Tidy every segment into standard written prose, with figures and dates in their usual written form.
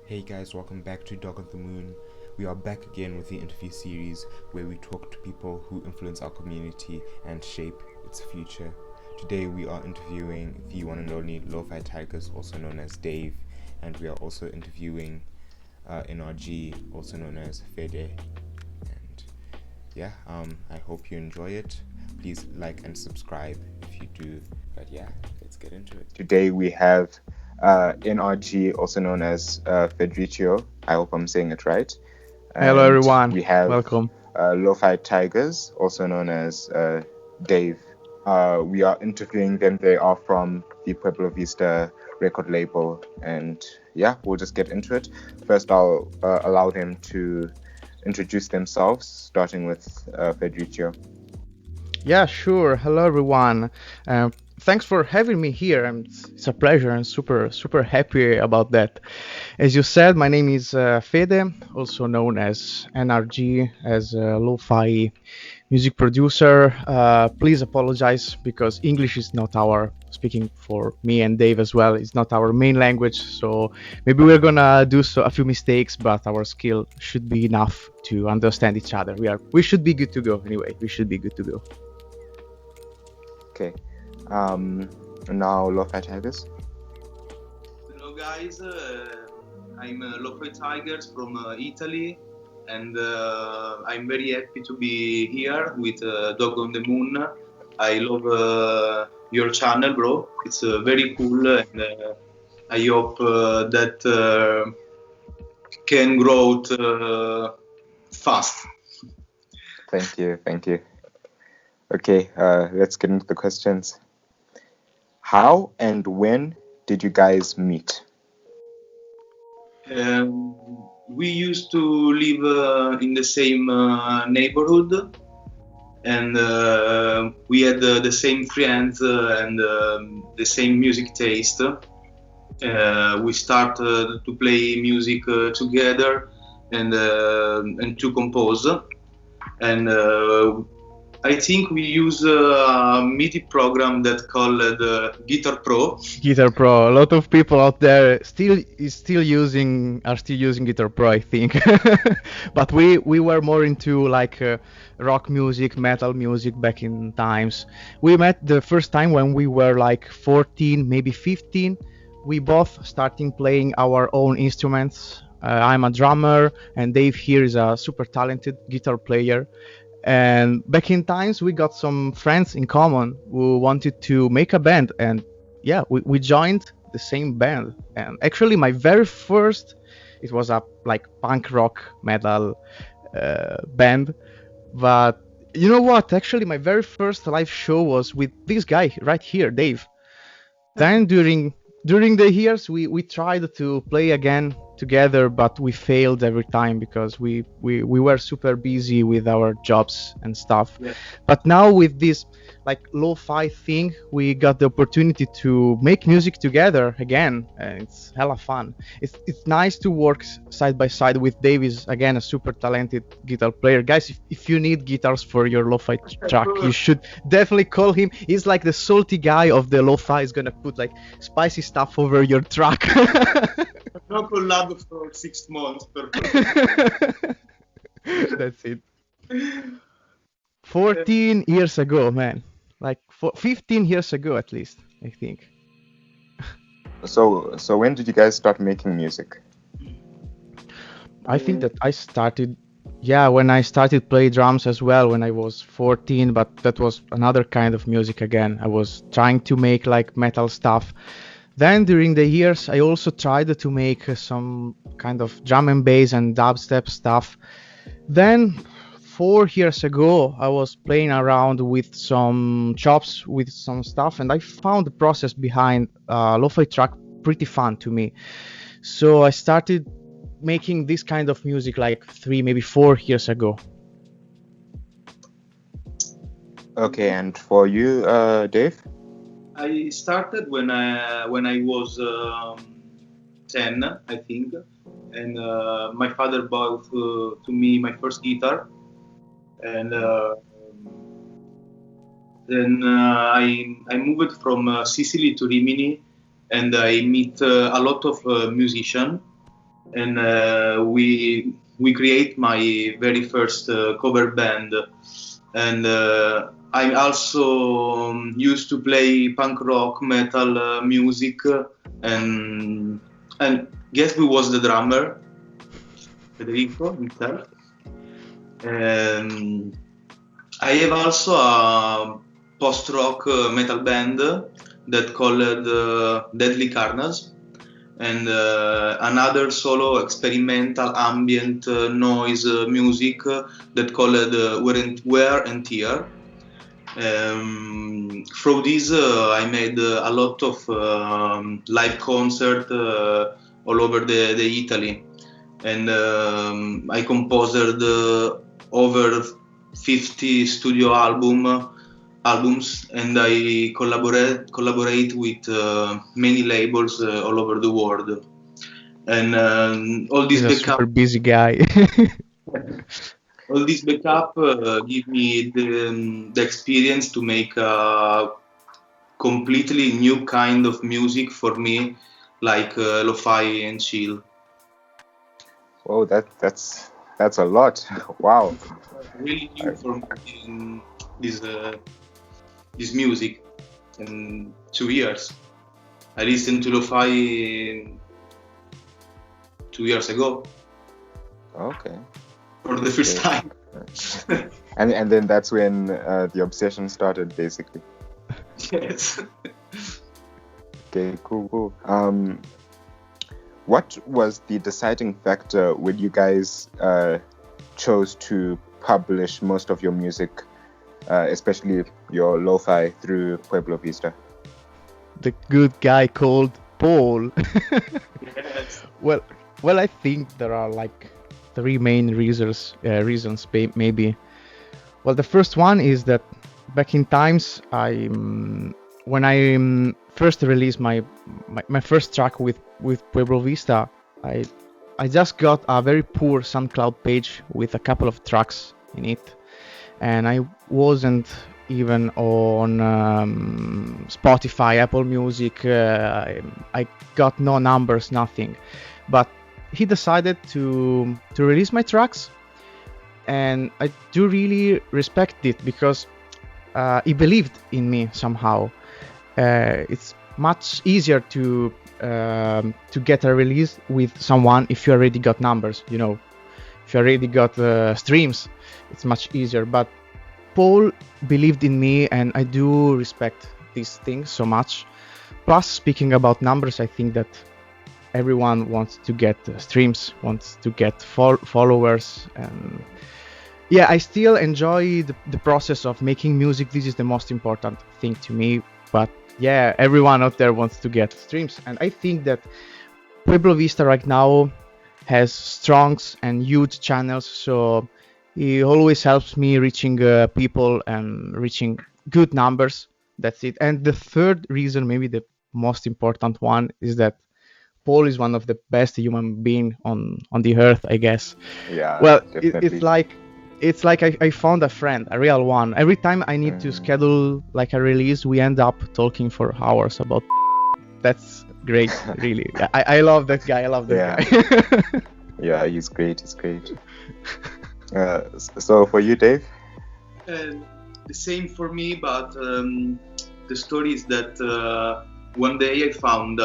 Hey guys, welcome back to Dog on the Moon. We are back again with the interview series where we talk to people who influence our community and shape its future. Today we are interviewing the one and only Lofi Tigers, also known as Dave, and we are also interviewing NRG, also known as Fede. And I hope you enjoy it. Please like and subscribe if you do. But yeah, let's get into it. Today we have NRG, also known as Federicio. I hope I'm saying it right. Hello, And everyone. we have Welcome. Lo-Fi Tigers, also known as Dave. We are interviewing them. They are from the Pueblo Vista record label. And yeah, we'll just get into it. First, I'll allow them to introduce themselves, starting with Federicio. Yeah, sure. Hello, everyone. Thanks for having me here. It's a pleasure and super happy about that. As you said, my name is Fede, also known as NRG, as a lo-fi music producer. Please apologize because English is not our speaking for me and Dave as well. It's not our main language, so maybe we're gonna do a few mistakes, but our skill should be enough to understand each other. We should be good to go anyway. We should be good to go. Okay. Now, Lo-Fi Tigers. Hello guys, I'm Lofi Tigers from Italy, and I'm very happy to be here with Dog on the Moon. I love your channel, bro. It's very cool, and I hope that can grow fast. Thank you. Okay, let's get into the questions. How and when did you guys meet? We used to live in the same neighborhood, and we had the same friends and the same music taste. We started to play music together and to compose. And I think we use a MIDI program that called Guitar Pro. Guitar Pro. A lot of people out there are still using Guitar Pro, I think. But we were more into like rock music, metal music back in times. We met the first time when we were like 14, maybe 15. We both starting playing our own instruments. I'm a drummer, and Dave here is a super talented guitar player. And back in times, we got some friends in common who wanted to make a band, and yeah, we joined the same band. And actually, my very first, it was a like punk rock metal band. But you know what? Actually, my very first live show was with this guy right here, Dave. Then during the years we tried to play again together, but we failed every time because we were super busy with our jobs and stuff. Yeah. But now with this like lo-fi thing, we got the opportunity to make music together again, and it's hella fun. It's nice to work side by side with Davis, again a super talented guitar player. Guys, if you need guitars for your lo-fi track, you should definitely call him. He's like the salty guy of the lo-fi. He's gonna put like spicy stuff over your track. No collab for 6 months. That's it. 14 years ago, man. Like 15 years ago at least, I think. So when did you guys start making music? I think that I started, yeah, when I started play drums as well when I was 14, but that was another kind of music again. I was trying to make like metal stuff. Then during the years, I also tried to make some kind of drum and bass and dubstep stuff. Then 4 years ago, I was playing around with some chops with some stuff, and I found the process behind lo-fi track pretty fun to me. So I started making this kind of music like 3, maybe 4 years ago. Okay, and for you, Dave? I started when I was 10, I think, and my father bought to me my first guitar, and then I moved from Sicily to Rimini, and I meet a lot of musicians. and we create my very first cover band, and I also used to play punk rock, metal music, and guess who was the drummer? Federico himself. I have also a post-rock metal band that called Deadly Carnage, and another solo experimental ambient noise music that called Wear and Tear. Through this, I made a lot of live concert all over the Italy, and I composed over 50 studio albums, and I collaborate with many labels all over the world, and all this He's a super backup. busy guy. All this backup give me the experience to make a completely new kind of music for me, like lo-fi and chill. Oh, that's a lot. Wow. Really new for me in this music. In 2 years, I listened to lo-fi 2 years ago Okay. for the first time. And then that's when the obsession started, basically. Yes. Okay, cool. What was the deciding factor when you guys chose to publish most of your music, especially your lo-fi, through Pueblo Vista? The good guy called Paul. Yes. Well, I think there are like 3 main reasons, maybe. Well, the first one is that back in times, when I first released my first track with Pueblo Vista, I just got a very poor SoundCloud page with a couple of tracks in it, and I wasn't even on Spotify, Apple Music. I got no numbers, nothing. But he decided to release my tracks, and I do really respect it because he believed in me somehow. It's much easier to get a release with someone if you already got numbers, you know. If you already got streams, it's much easier. But Paul believed in me, and I do respect these things so much. Plus, speaking about numbers, I think that everyone wants to get streams, wants to get followers, and yeah, I still enjoy the process of making music. This is the most important thing to me. But yeah, everyone out there wants to get streams, and I think that Pueblo Vista right now has strong and huge channels, so he always helps me reaching people and reaching good numbers. That's it. And the third reason, maybe the most important one, is that Paul is one of the best human being on the earth, I guess. Yeah, Well, definitely. it's like I found a friend, a real one. Every time I need to schedule like a release, we end up talking for hours about. That's great, really. I love that guy. I love that guy. Yeah, he's great. So for you, Dave? The same for me, but the story is that one day I found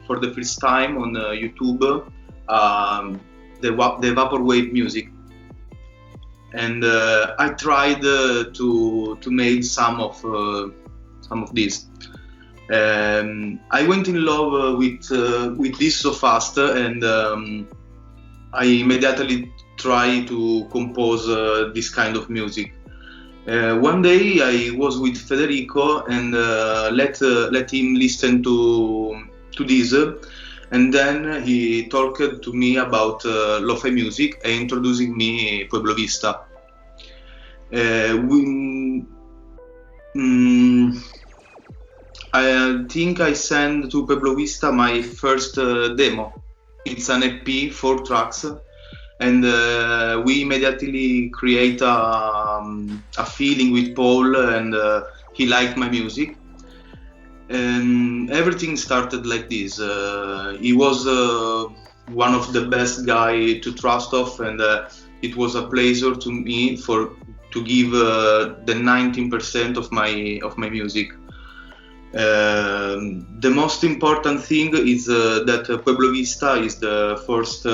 for the first time on YouTube the vaporwave music, and I tried to make some of this. I went in love with this so fast, and I immediately tried to compose this kind of music. One day I was with Federico and let him listen to this, and then he talked to me about lo-fi music and introducing me Pueblo Vista. I think I sent to Pueblo Vista my first demo. It's an EP, 4 tracks, and we immediately create a feeling with Paul, and he liked my music. And everything started like this. He was one of the best guy to trust of, and it was a pleasure to me to give the 19% of my music. The most important thing is that Pueblo Vista is the first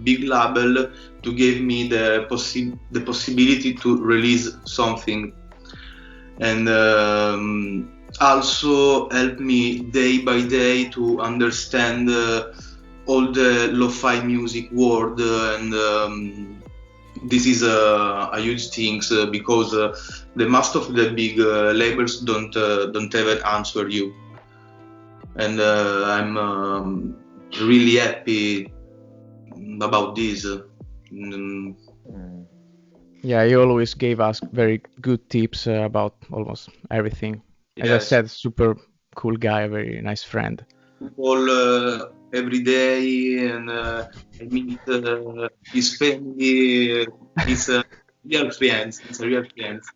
big label to give me the possibility to release something, and also help me day by day to understand all the Lofi music world, and this is a huge thing because the most of the big labels don't ever answer you, and I'm really happy about this. Mm, Yeah, he always gave us very good tips about almost everything. As I yes, said, super cool guy, very nice friend. all every day, and I meet his family. He's a real friends. He's a real friends.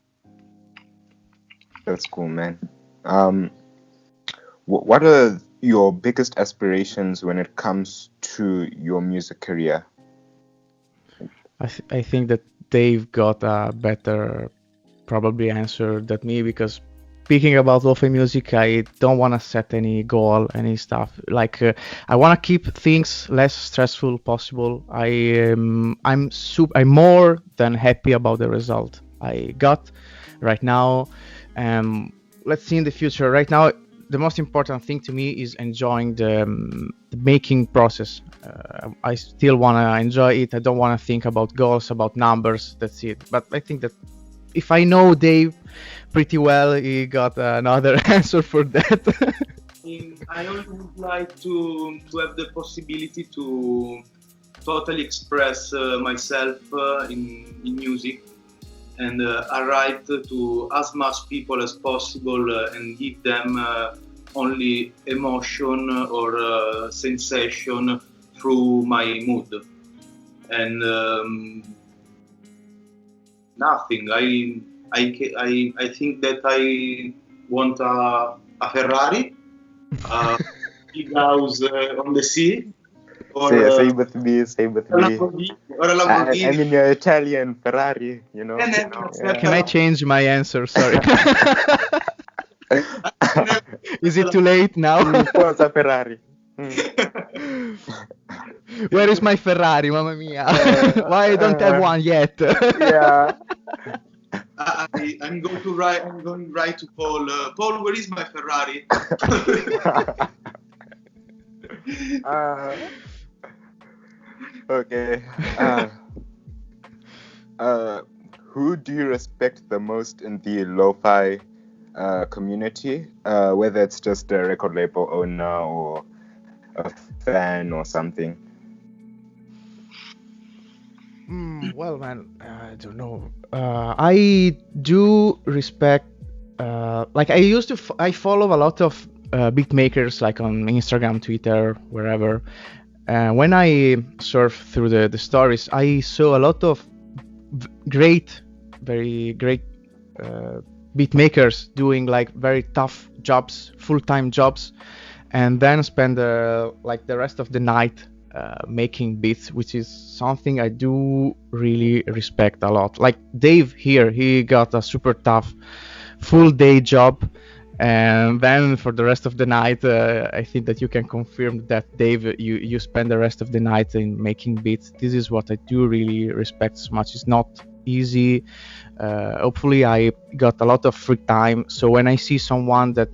That's cool, man. What are your biggest aspirations when it comes to your music career? I think that Dave got a better probably answer than me, because speaking about Lofi music, I don't want to set any goal, any stuff. Like I want to keep things less stressful possible. I'm more than happy about the result I got right now. Let's see in the future. Right now, the most important thing to me is enjoying the making process. I still want to enjoy it. I don't want to think about goals, about numbers. That's it. But I think that if I know Dave pretty well, he got another answer for that. I always would like to have the possibility to totally express myself in music, and arrive to as much people as possible, and give them only emotion or sensation through my mood, and nothing. I think that I want a Ferrari, a big house on the sea, or Say with me, say with a me. Lamborghini, or a Lamborghini. I mean, you're Italian, Ferrari, you know. I never accept Can a I change my answer? Sorry. Lamborghini. Is it too late now? Forza Ferrari. Where is my Ferrari, mamma mia? Why I don't have one yet? Yeah. I'm going to write. I'm going to write to Paul. Paul, where is my Ferrari? Okay. Who do you respect the most in the lo-fi community? Whether it's just a record label owner or a fan or something. Well, man, I don't know. I do respect. Like I used to. I follow a lot of beat makers, like on Instagram, Twitter, wherever. When I surf through the stories, I saw a lot of very great beat makers doing like very tough jobs, full-time jobs, and then spend like the rest of the night making beats, which is something I do really respect a lot. Like Dave here, he got a super tough full day job, and then for the rest of the night, I think that you can confirm that, Dave, you spend the rest of the night in making beats. This is what I do really respect so much. It's not easy. Hopefully I got a lot of free time, so when I see someone that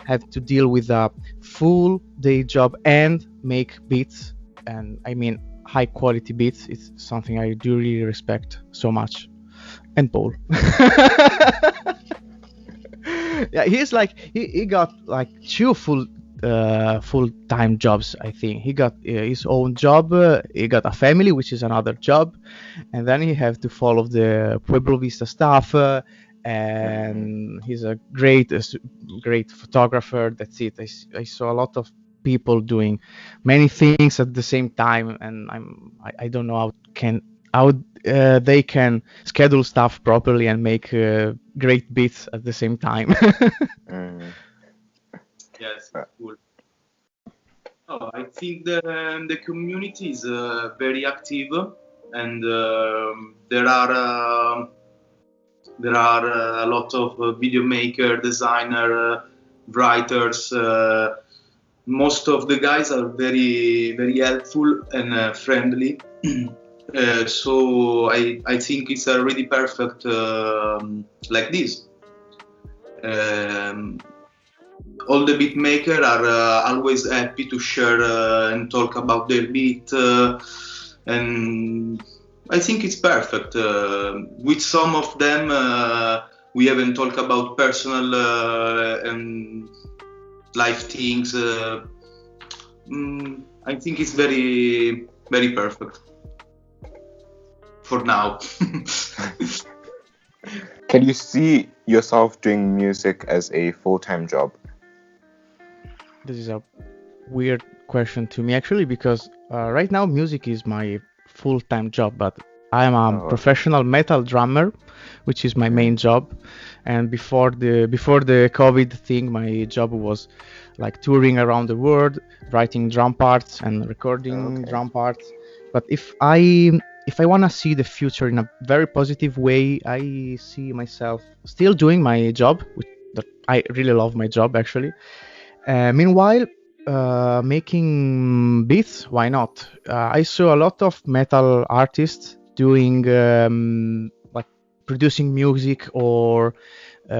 have to deal with a full day job and make beats, and I mean high quality beats, it's something I do really respect so much. And Paul. Yeah, he's like he got like two full-time jobs. I think he got his own job, he got a family, which is another job, and then he have to follow the Pueblo Vista stuff, and he's a great photographer. That's it. I saw a lot of people doing many things at the same time, and I don't know how they can schedule stuff properly and make great beats at the same time. Yes, cool. Oh, I think the community is very active, and there are a lot of video maker, designer, writers. Most of the guys are very helpful and friendly. So I think it's already perfect like this. Um, all the beat makers are always happy to share and talk about their beat, and I think it's perfect. With some of them, we haven't talked about personal and life things. I think it's very perfect for now. Can you see yourself doing music as a full-time job? This is a weird question to me actually, because right now music is my full-time job, but I am a professional metal drummer, which is my main job. And before the COVID thing, my job was like touring around the world, writing drum parts and recording drum parts. But if I want to see the future in a very positive way, I see myself still doing my job, that I really love my job actually. Meanwhile, making beats, why not? I saw a lot of metal artists doing like producing music or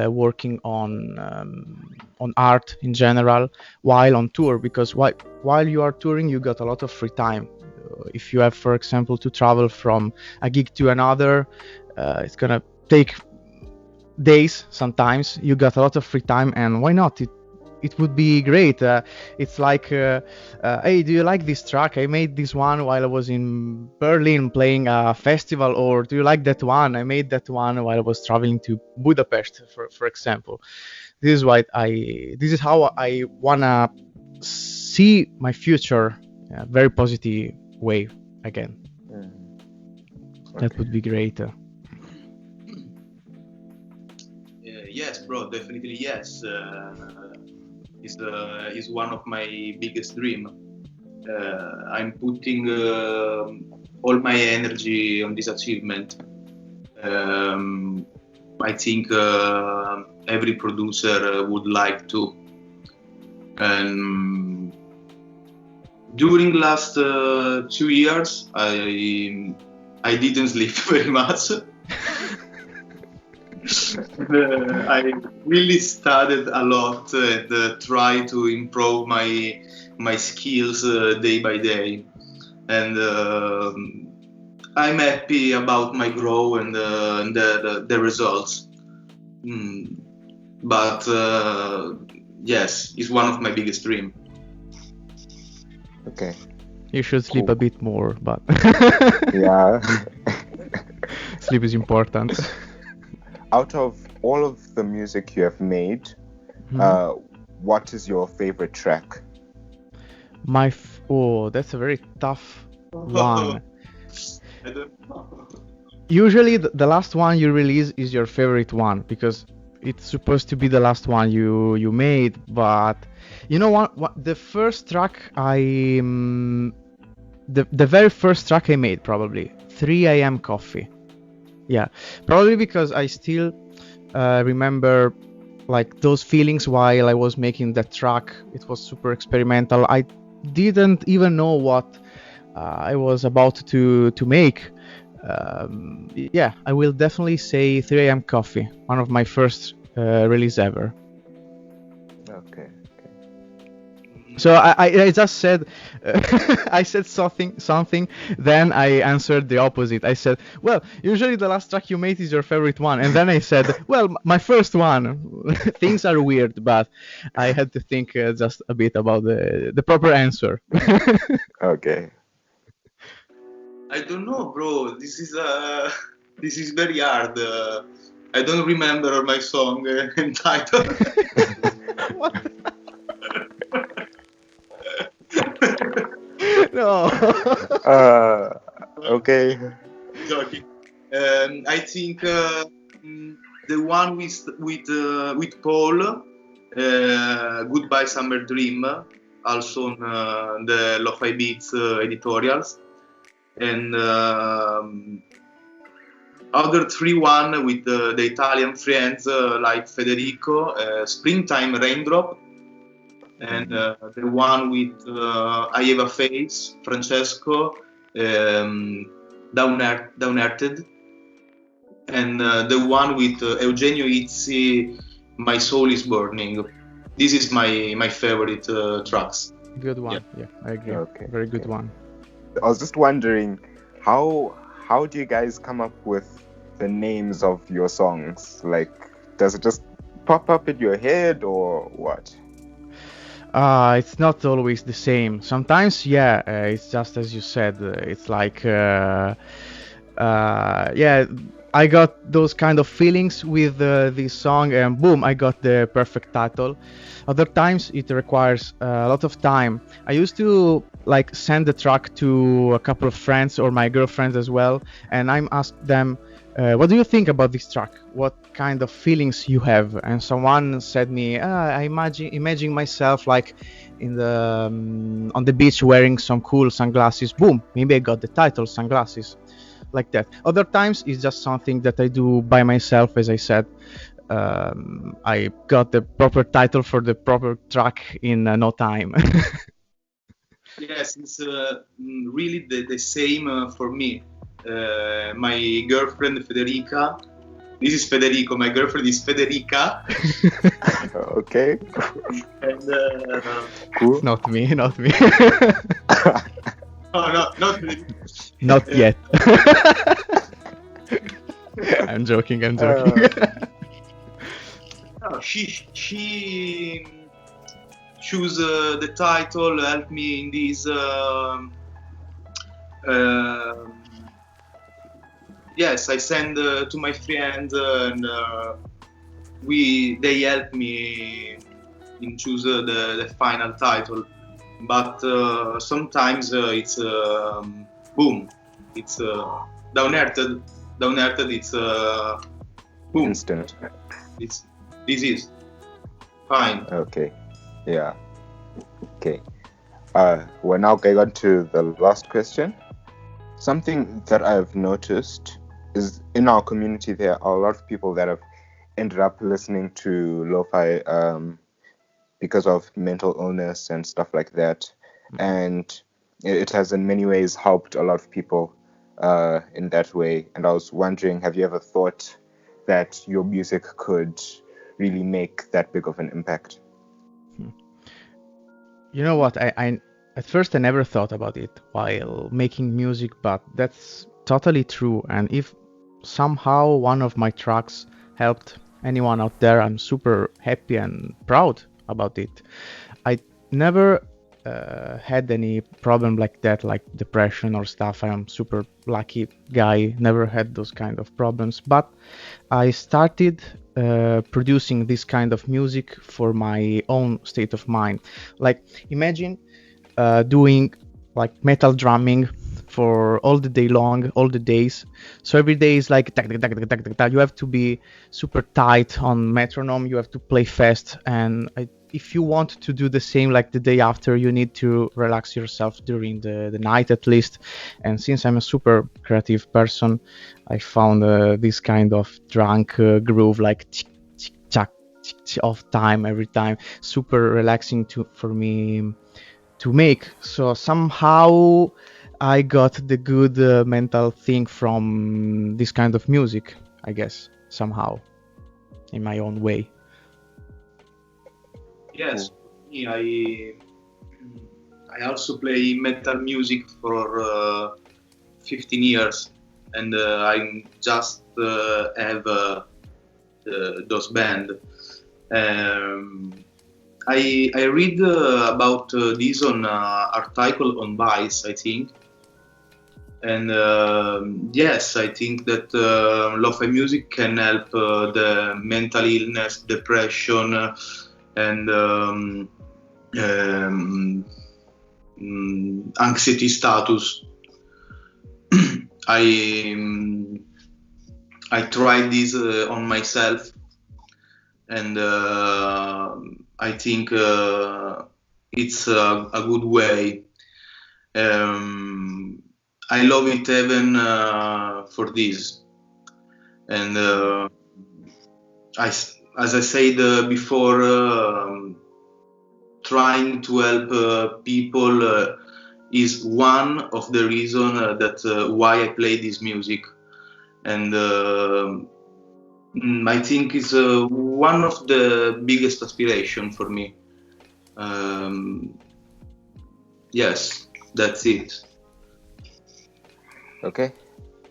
working on art in general while on tour, because while you are touring you got a lot of free time. If you have, for example, to travel from a gig to another, it's gonna take days sometimes. You got a lot of free time, and why not? It would be great. It's like, hey, do you like this track? I made this one while I was in Berlin playing a festival. Or do you like that one? I made that one while I was traveling to Budapest, for example. This is how I wanna see my future, very positive way again. That would be great. Yes, bro, definitely yes. Is one of my biggest dream. I'm putting all my energy on this achievement. I think every producer would like to. And during last 2 years, I didn't sleep very much. I really studied a lot and try to improve my skills day by day, and I'm happy about my growth and the results. But yes, it's one of my biggest dreams. Okay. You should sleep a bit more, but Yeah. sleep is important. Out of all of the music you have made, what is your favorite track? That's a very tough one. I don't know. Usually the last one you release is your favorite one, because it's supposed to be the last one you made. But you know what, the first track the very first track I made, probably 3 a.m. Coffee. Yeah, probably because I still remember like those feelings while I was making that track. It was super experimental. I didn't even know what I was about to make. Yeah, I will definitely say 3 a.m. Coffee, one of my first release ever. Okay. So I just said, I said something, then I answered the opposite. I said, well, usually the last track you made is your favorite one. And then I said, well, my first one. Things are weird, but I had to think just a bit about the proper answer. Okay. I don't know, bro. This is very hard. I don't remember my song and title. What? No. Okay. Joking. I think the one with Paul, Goodbye Summer Dream. also on the Lofi Beats editorials, and other 3 with the Italian friends like Federico, Springtime Raindrop, and the one with I Have a Face, Francesco, Downhearted, and the one with Eugenio Izzi, My Soul is Burning. This is my favorite tracks. Good one. Yeah, I agree. Okay, Very good okay. one. I was just wondering, how do you guys come up with the names of your songs? Like, does it just pop up in your head or what? It's not always the same. Sometimes, yeah, it's just as you said. It's like, yeah, I got those kind of feelings with this song, and boom, I got the perfect title. Other times, it requires a lot of time. I used to like send the track to a couple of friends or my girlfriends as well, and I'm asked them, what do you think about this track? What kind of feelings you have? And someone said me, I imagine myself like in the on the beach wearing some cool sunglasses. Boom, maybe I got the title Sunglasses, like that. Other times it's just something that I do by myself, as I said. I got the proper title for the proper track in no time. Yes, it's really the same for me. My girlfriend Federica. This is Federico. My girlfriend is Federica. Okay, And cool. Not me, not me. oh no, not Federica. Not yet. I'm joking. No, she choose the title, help me in this. Yes, I send to my friend, and they help me in choose the final title. But sometimes it's boom, it's downhearted. It's boom. Instant. This is fine. Okay, yeah. Okay. We're now going on to the last question. Something that I've noticed is in our community there are a lot of people that have ended up listening to lo-fi because of mental illness and stuff like that, and it has in many ways helped a lot of people in that way. And I was wondering, have you ever thought that your music could really make that big of an impact? You know what? I at first I never thought about it while making music, but that's totally true. And if somehow one of my tracks helped anyone out there, I'm super happy and proud about it. I never had any problem like that, like depression or stuff. I'm super lucky guy, never had those kind of problems. But I started producing this kind of music for my own state of mind. Like, imagine doing like metal drumming for all the day long, all the days. So every day is like tak, tak, tak, tak, tak, tak, tak. You have to be super tight on metronome. You have to play fast, and if you want to do the same like the day after, you need to relax yourself during the night at least. And since I'm a super creative person, I found this kind of drunk groove, like tick, tick, tack, tick, tick, of time every time, super relaxing for me to make. So somehow I got the good mental thing from this kind of music, I guess, somehow, in my own way. Yes, me, I also play metal music for 15 years, and I just have those band. I read about this on article on Vice, I think, and yes, I think that lo-fi music can help the mental illness, depression, and anxiety status. I tried this on myself, and I think it's a good way. I love it even for this. And as I said before, trying to help people is one of the reason that why I play this music. And I think it's one of the biggest aspiration for me. Yes, that's it. Okay.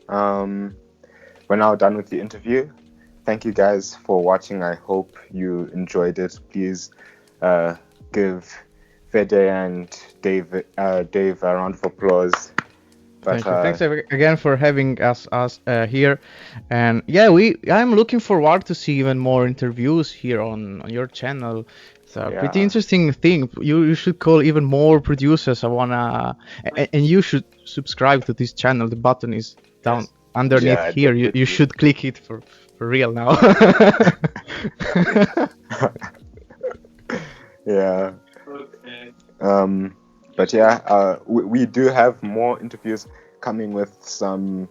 We're now done with the interview. Thank you guys for watching. I hope you enjoyed it. Please give Fede and Dave a round of applause. But, Thank you. Thanks again for having us here, and yeah, I'm looking forward to see even more interviews here on your channel. It's a pretty interesting thing. You should call even more producers. And you should subscribe to this channel. The button is down underneath here. You should click it for real now. Yeah. Okay. But yeah, we do have more interviews coming with some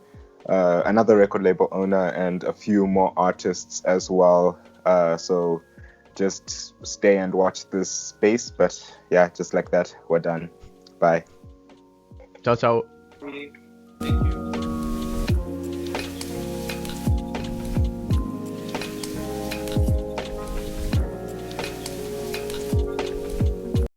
another record label owner and a few more artists as well. So just stay and watch this space. But yeah, just like that, we're done. Bye. Ciao, ciao.